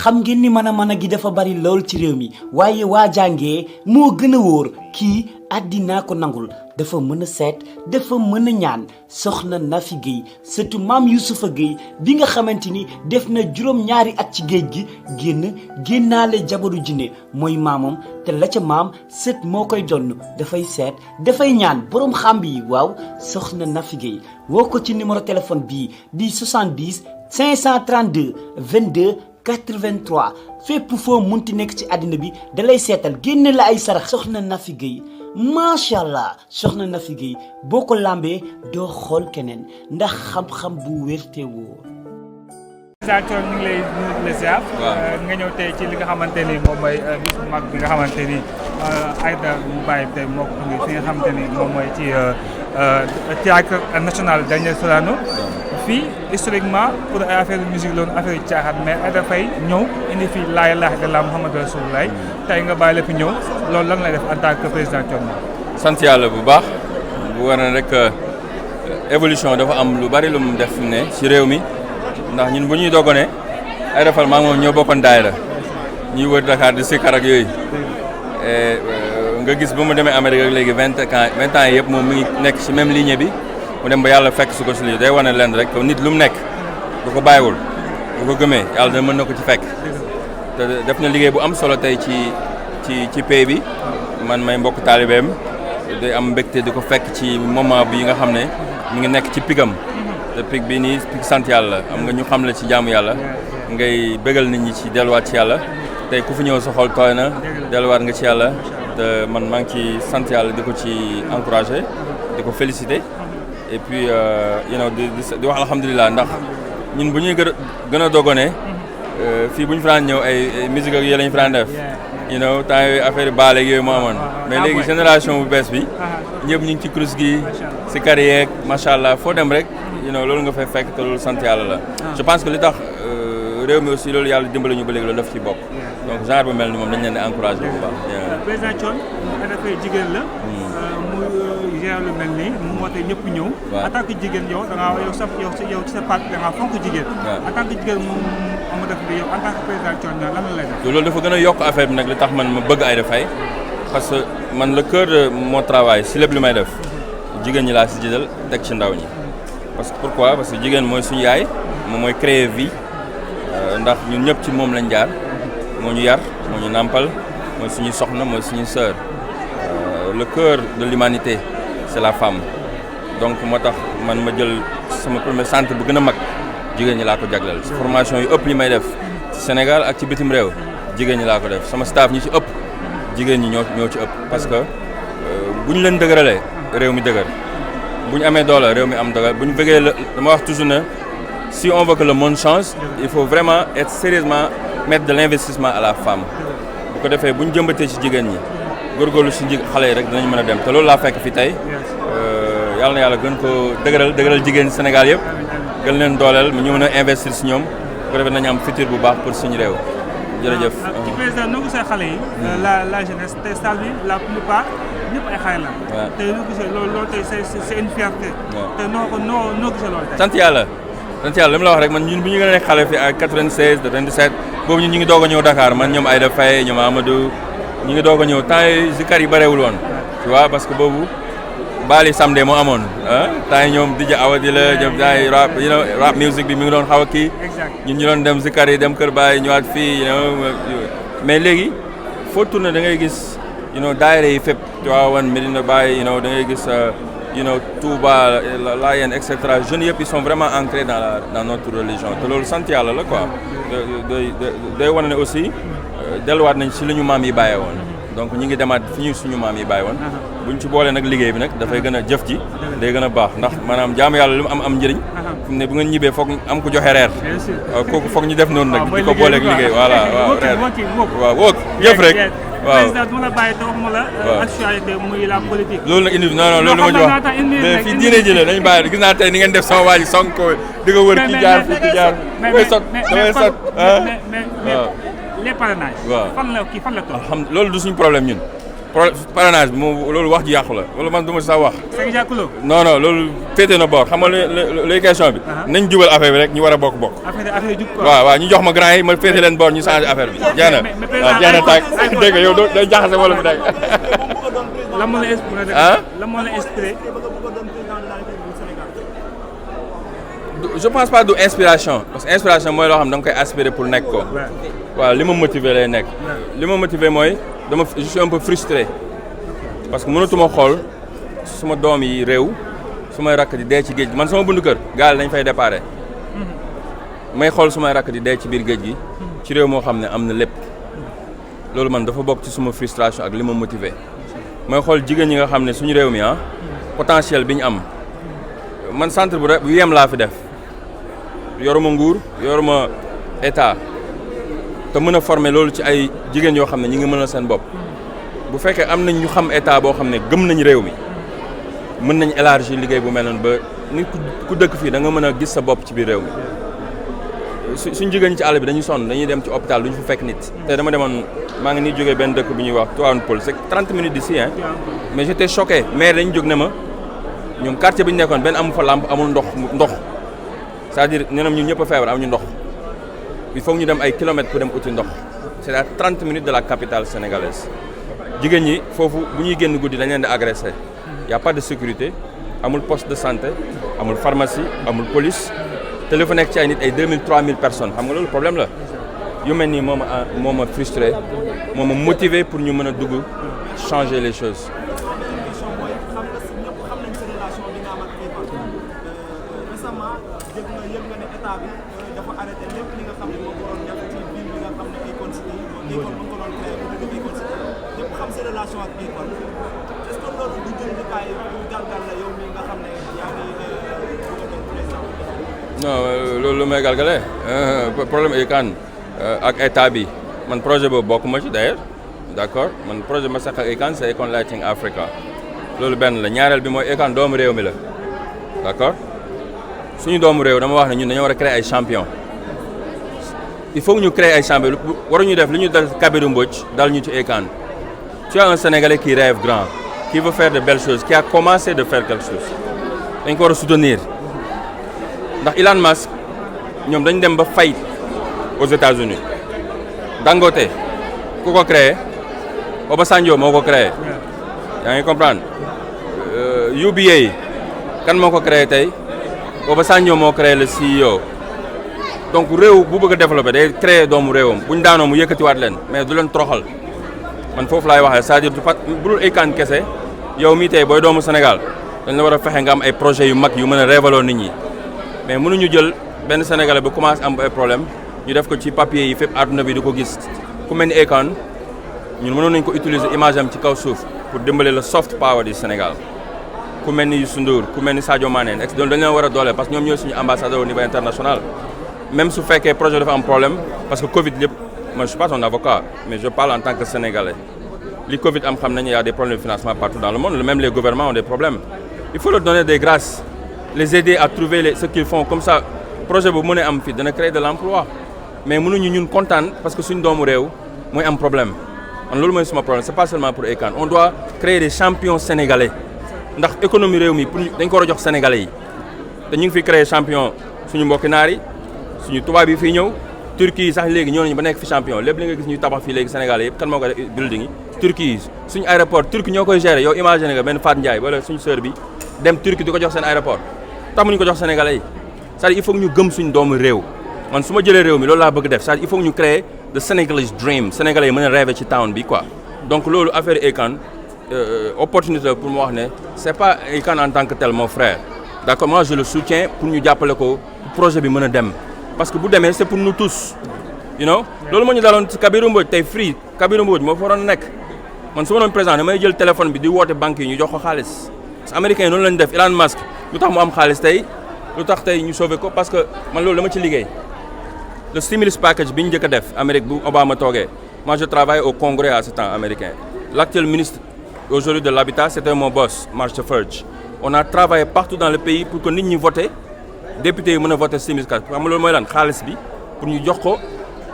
xam ngeen ni mën a gi dafa bari lool ci réew mi waaye waa jàngee moo gën a wóor kii àddinaa ko nangul dafa mën a seet dafa mën a ñaan soxna Nafi Guèye surtout maam Youssoufa Guèye bi nga xamante ni def na juróom-ñaari at ci géej gi génnaale jabaru jinne mooy maamam te la ca maam sët moo koy donn dafay seet dafay ñaan boroom xàmb yi waaw soxna Nafi Guèye woo ko ci numéro téléphone bii di 70 532 22 83 fépp foo munti nekk ci àddina bi dalay seetal génne la ay sarax soxna Nafi Guèye macha allah soxna Nafi Guèye boo ko lambee doo xool keneen ndax xam-xam bu wér te woo. Thione ñu ngi lay ziar. nga ñëw tey ci li nga xamante ni moom mooy bis bu mag bi nga xamante ni Aïda Mbaye tey moo ko indi fi nga xamante ni moom mooy ci théâtre national Daniel Sorano fii historiquement pour ay affaire musique loolu affaire yu caaxaan mais Aïda Faye ñëw indi fii laa ilaaha illallaah Muhammadu Rasulullaah tey nga bàyyi la fi ñëw loolu lan lay def en tant que président Thione. sant yàlla bu baax bu war na rek évolution dafa am lu bari lu mu def fi mu ne ci réew mi ndax ñun bu ñuy doggone ay defal maa moom ñoo bokkoon daayira ñuy wër Dakar di sikkar ak yooyu nga gis ba mu demee Amérique ak léegi 20 ans yëpp moom mi ngi nekk ci même ligne bi mu dem ba yàlla fekk su ko si lii day wane leen rek nit lu mu nekk bu ko bàyyiwul bu ko gëmee yàlla da mën na ko ci fekk te def na liggéey bu am solo tey ci pays bi man may mbokk taalibeem day am mbégte di ko fekk ci moment bi nga xam ne mi ngi nekk ci pigam te pig bi nii pig sant yàlla am nga ñu xam la ci jaamu yàlla ngay bégal nit ñi ci delluwaat ci yàlla tey ku fi ñëw sa xol tooy na delluwaat nga ci yàlla te man maa ngi ci sant yàlla di ko ci encouragé di ko félicité et puis di wax alhamdulilah ndax ñun bu ñuy gën a doggone fii bu ñu fa daan ñëw ay musique ak yooyu la ñu fa daan def temps yooyu affaire baale ak yooyu moo amoon mais léegi génération bu bees bi ñëpp ñu ngi ci kurus gi si carrière macha allah foo dem rek loolu nga fay fekk te loolu sant yàlla la je pense que li tax réew mi aussi loolu yàlla dimbali ñu ba léegi loolu daf ci bokk donc genre bu mel ni moom dañ leen di encouragé bu baax. président Thione dafay jigéen la mu gère lu mel nii mu moo tax ñëpp ñëw en tant que jigéen yow da ngaa yow ci sa part da ngaa fonk jigéen en tant que jigéen mu def bi yow en tant que président Thione lan la lay def loolu dafa gën a yokk affaire bi nag li tax man ma bëgg Aïda Faye parce que man le cœur de mon travail si lépp li may def jigéen ñi laa si jël teg ci ndaw ñi parce que pourquoi parce que jigéen mooy suñu yaay moom mooy créer vie ndax ñun ñëpp ci moom lañ jaar moo ñu yar moo ñu nàmpal mooy suñuy soxna mooy suñuy sœur le cœur de l'humanité c'est la femme donc moo tax man ma jël sama premier centre bu gën a mag jigéen ñi laa ko jagleel formation yu ëpp li may def ci Sénégal ak ci bitim réew jigéen ñi laa ko def sama staff ñi ci ëpp jigéen ñi ñoo ci ëpp parce que bu ñu leen dëgëralee réew mi dëgër bu ñu amee doole réew mi am doole bu ñu bëggee dama wax toujours ne si on veut que le monde change il faut vraiment être sérieusement mettre de l'investissement à la femme bu ko defee bu ñu jëmbatee ci jigéen ñi góorgóorlu ci xale yi rek dinañ mën a dem te loolu laa fekk fi tey yàlla na yàlla gën ko dëgëral jigéen ñi Sénégal yëpp gën leen dooleel ñu mën a investir ci ñoom bu ko defee nañu am futur bu baax pour suñu réew jërëjëf. ci président noo gisee xale yi. la jeunesse te salle bi la plupart ñëpp ay xale la. waaw te noo gisee loolu tey c'est une fierté. te noo gisee loolu tey. sant yàlla li ma la wax rek man ñun bu ñu gën a nekk xale fi ay 96 de 27 boobu ñun ñu ngi doog a ñëw Dakar man ñoom Aïda Faye ñoom Amadou ñu ngi doog a ñëw temps yi zikar yi bëreewul woon. tu vois parce que boobu baali samedi moo amoon temps yi ñoom DJ Awa di la ñoom temps yi rap music bi mi ngi doon xaw a kii. ñun ñu doon dem zikar yi dem Kër Baye ñëwaat fii mais léegi foo tourné da ngay gis daayira yi fépp Tivaouane Medina Baye da ngay gis Touba Layène et cetera jeunes yëpp ils sont vraiment ancrés dans notre religion te loolu sant yàlla la quoi day wane ne aussi delluwaat nañ si li ñu maam yi bàyyee woon donc ñi ngi demaat fi ñu suñu maam yi bàyyi woon buñ ci boolee nag liggéey bi nag dafay gën a jëf ji day gën a baax ndax maanaam jaamu yàlla lu mu am njëriñ fi mu ne bu ngeen ñibbee foog am ko joxe reer waaw kooku foog ñu def noonu nag di ko booleeg liggéey voilà waaw reer waaw woog jëf rek waaw président du ma la bàyyi te waxuma la actualité muy la politique loolu nag indi non loolu ma ñu wax mais fii diine ji la dañu bàyyi gis naa tey ni ngeen def sama waa ji Sonko di ko wër ki jaar fii ki jaar damay sot mais les parrainages fan la toll loolu du suñu problème ñun parrainage bi moom loolu wax ji yàqu la loolu man du ma sax wax. c'est jàkkuloo. non loolu féete na boor xam nga luy question bi. nañ jubal affaire bi rek ñu war a bokk. affaire jub quoi. waaw ñu jox ma grand yi ma féete leen boor ñu changé affaire bi. jeex na waaw jeex na tàkk dégg nga yow day jaxase wala fi dégg. lan moo la inspiré. lan moo la inspiré. je pense pas du inspiration parce que inspiration mooy loo xam da nga koy aspirer pour nekk ko. waaw li ma motiver lay nekk. li ma motiver mooy je suis un peu frustré parce que mënatuma xool suma doom yi réew sumay rakk di dee ci géej gi man sama bundu kër gaal dañ fay déparé may xool sumay rakk di dee ci biir géej gi ci réew moo xam ne am na lépp loolu man dafa bokk ci suma frustration ak li ma motiver may xool jigéen ñi nga xam ne suñu réew mi potentiel bi ñu am man centre bu yem laa fi def yoruma nguur yoruma état te mën a former loolu ci ay jigéen yoo xam ne ñi ngi mën a seen bopp bu fekkee am nañ ñu xam état boo xam ne gëm nañ réew mi mën nañ élargir liggéey bu mel noonu ba nit ku dëkk fii da nga mën a gis sa bopp ci biir réew mi suñ jigéen ñi ci àll bi dañuy sonn dañuy dem ci hôpital duñu fa fekk nit te dama demoon maa ngi nii jógee benn dëkk bu ñuy wax Thione Niang c'est 30 minutes d'ici mais j'étais choqué mais dañu jóg ne ma ñoom quartier bi ñu nekkoon benn amu fa lampe amul ndox c'est-à-dire nee na ñun ñëpp a feebar amuñu ndox il faut ñu dem ay kilomètres pour dem uti ndox c'est à 30 minutes de la capitale sénégalaise jigéen ñi foofu bu ñuy génn guddi dañ leen di agressé y a pas de sécurité amul poste de santé amul pharmacie amul police te li fa nekk ci ay nit ay 2000 3000 personnes xam nga loolu problème la yu mel nii moo ma frustré moo ma motivé pour ñu mën a dugg changer les choses. non loolu may galgale problème Akon ak état bi man projet boobu bokkuma ci d'ailleurs d'accord man projet ma sax ak Akon c'est Akon Lighting Africa loolu benn la ñaareel bi mooy Akon doomu réew mi la d'accord suñu doomu réew dama wax ne ñun dañoo war a créer ay champion il faut que ñu créer ay champion waruñu def li ñu dal Kabirou Mbodj dal ñu ci Akon tu as un Sénégalais qui rêve grand qui veut faire de belles choses qui a commencé de faire quelque chose dañ ko war a soutenir ndax Elon Musk ñoom dañ dem ba fay aux États-Unis Dangote ku ko créé Obasanjo moo ko créé yaa ngi comprendre UBA kan moo ko créé tey Obasanjo moo créé le CEO donc réew bu bëgg a développer day créé doomu réewam bu ñu daanoo mu yëkkatiwaat leen mais du leen toroxal man foofu laay waxee c'est-à-dire bu dul Akon kese yow mii tey booy doomu Sénégal dañ la war a fexe nga am ay projets yu mag yu mën a révéler nit ñi mais mënuñu jël benn Sénégalais ba commencé am ay problème ñu def ko ci papier yi fépp àdduna bi di ko gis ku mel ni Akon ñun mënoon nañ ko utiliser image am ci kaw suuf pour dimbale le soft power du Sénégal ku mel ni Youssou Ndour ku mel ni Sadio Mané donc dañ leen war a doole parce que ñoom ñooy suñu ambassadeur au niveau international même su fekkee projet dafa am problème parce que Covid lépp moi je suis pas un avocat mais je parle en tant que Sénégalais li Covid am xam nañu y a des problèmes de financement partout dans le monde même les gouvernements ont des problèmes il faut leur donner des grâces les aider à trouver ce qu'ils font comme ça projet bu mën a am fii dana créer de l'emploi mais mënuñu ñun kontaan parce que suñu doomu réew mooy am problème man loolu mooy suma problème c'est pas seulement pour Akon on doit créer des champions sénégalais ndax économie réew mi pour dañ ko war a jox sénégalais yi te ñu ngi fi créer champion suñu mbokki naar yi suñu tubaab yi fii ñëw Turquie yi sax léegi ñëw nañu ba nekk fi champion lépp li nga gis ñuy tabax fii léegi sénégalais yëpp kan moo ko def building yi Turquie yi suñu aéroport Turquie ñoo koy gérer yow imaginer nga benn Fat Ndiaye wala suñu sœur bi dem Turquie di ko jox seen aéroport tax mu ñu ko jox sénégalais yi c'est-à-dire il faut que ñu gëm suñu doomu réew man su ma jëlee réew mi loolu laa bëgg def c'est-à-dire il faut que ñu créer the Senegalese dream sénégalais yi mën a rêver ci town bi quoi donc loolu affaire Akon opportunité pour mu wax ne c'est pas Akon en tant que tel mon frère d'accord moi je le soutiens pour ñu jàppale ko projet bi mën a dem parce que bu demee c'est pour nous tous you know loolu moo ñu daloon ci Kabirou Mbodj tey free Kabirou Mbodj moo fa waroon nekk man su ma doon président damay jël téléphone bi di woote banque yi ñu jox ko xaalis parce que américains yi noonu lañu def Elon Musk lu tax mu am xaalis tey lu tax tey ñu sauver ko parce que man loolu dama ci liggéey le stimulus package bi ñu njëkk a def Amérique bu Obama toogee moi je travaille au Congrès à ce temps américain l'actuel ministre aujourd'hui de l'habitat c'était mon boss Marcia Fudge on a travaillé partout dans le pays pour que nit ñi voter député yi mën a voter stimulus package xam nga loolu mooy lan xaalis bi pour ñu jox ko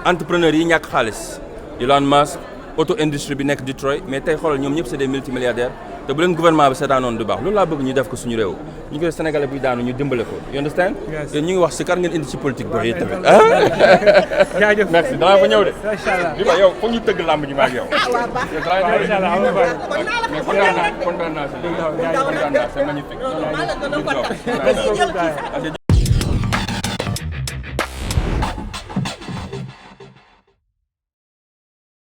entrepreneurs yi ñàkk xaalis Elon Musk auto industrie bi nekk Detroit mais tey xoolal ñoom ñëpp c'est des multimilliardaires te bu leen gouvernement bi seetaanoon du baax loolu laa bëgg ñu def ko suñu réew ñu koy Sénégalais buy daanu ñu dimbale ko you understand te ñu ngi wax si kar ngeen indi ci politique booy tamit jaajëf merci danaa fa ñëw de inchallah li ma yow foog ñu tëgg làmb ji ma ak yow inchallah mais kontaan naa c'est magnifique